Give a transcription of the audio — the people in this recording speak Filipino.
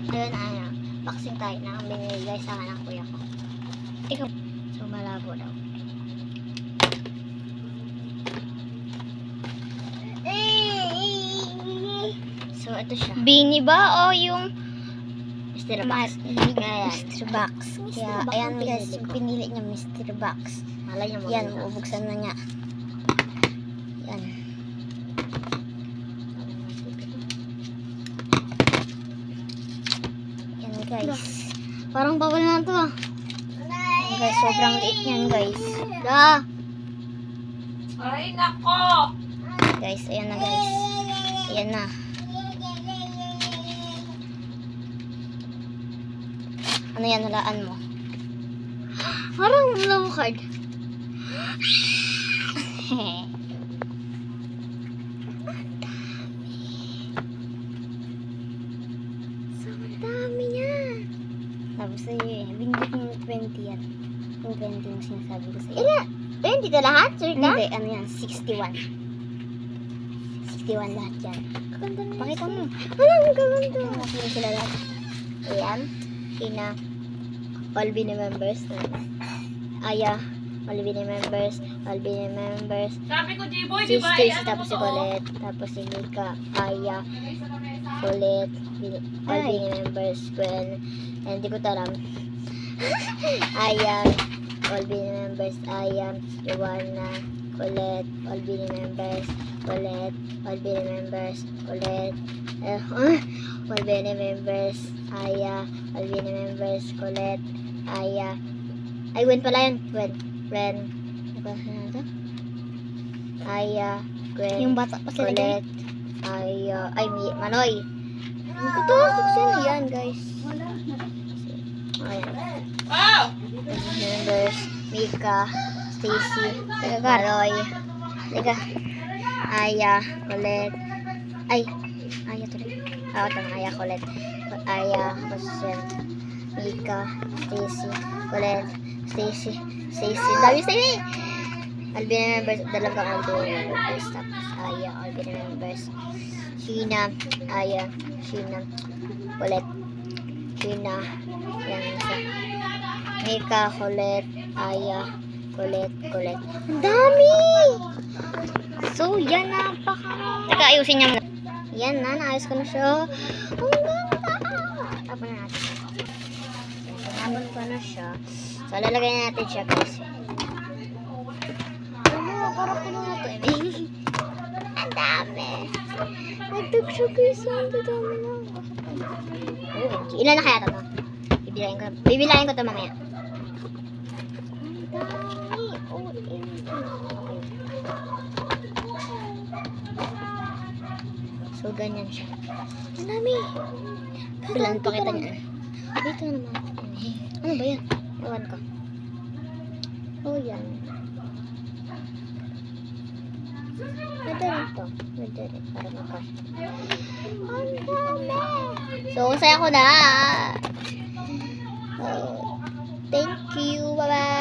Ayun, boxing tayo na binili guys sa akin ng kuya ko. Ikaw. So, malabo daw. So, ito siya. Bini ba o yung Mr. Box. Mr. Box? Kaya, ayan guys, yung pinili niya Mr. Box. Malay niya Yan, bubuksan na niya. Yan. Yan guys. Parang bawal na ito ah. Yan guys, sobrang liit yan guys. Da! Ay, nako! Guys, ayan na guys. Ayan na. Ano yan, hulaan mo? Parang low card. Ang dami niya. Tapos binigyan yung 20 yan. Yung 20 yung sinasabi ko sa'yo. Ila, 20 na lahat? Sure ka? Hindi, ano yan, 61. 61 lahat yan. Kaganda na. Pakita mo. Ang gaganda. Sino sila lahat? Ayan. Sina all Bini members. Aya. All Bini members. All Bini members. Sabi ko, J-Boy, Si di ba? Stacy, tapos si Colette. Tapos si Mika. Aya. Colette. All Bini members. Gwen. Hindi ko talam. Aya. All Bini members. Aya. Iwana. Colette. All Bini members. Colette. All Bini members. Colette. All Bini members. Aya. All Bini members. Colette. Aya. Ay, Gwen pala yun. Gwen. Aya. Gwen. Yung bata pa sila Colette. Aya. Ay, Manoy. Ito. Yan, guys. Ayan. Wow! Members. Mika. Stacy. Manoy. Teka. Aya. Colette. Ay. Aya tuloy. Ito na. Aya. Colette. Aya. Christian. Mika. Stacy. Colette. Stacy. Dami Stacy. Albina members. Dalawang Albina members. Tapos Aya. Albina members. Sheena. Aya. Sheena. Colette. Sheena. Yan isa. Mika. Colette. Aya. Colette. Ang dami! So, yan. Teka, ayusin niya muna. Yan na. Naayos ko na siya. Ang ganda! Tapos na natin. Tapos ko na siya. So, lalagay na natin siya guys. Ano, parang puno na to eh. Ang dami. Nagtag siya guys. Ang dami na. OMG. Ilan na kaya ito? Bibilayin ko ito mamaya. Ang dami. OMG. So, ganyan siya. Ang dami. Bilang pakita niya. Dito naman. Ano ba yan? Ewan ko. Oh, yan. Pwede rin to. Pwede rin. Para magkasya. Ang dami. So, saya ko na. Thank you. Bye-bye.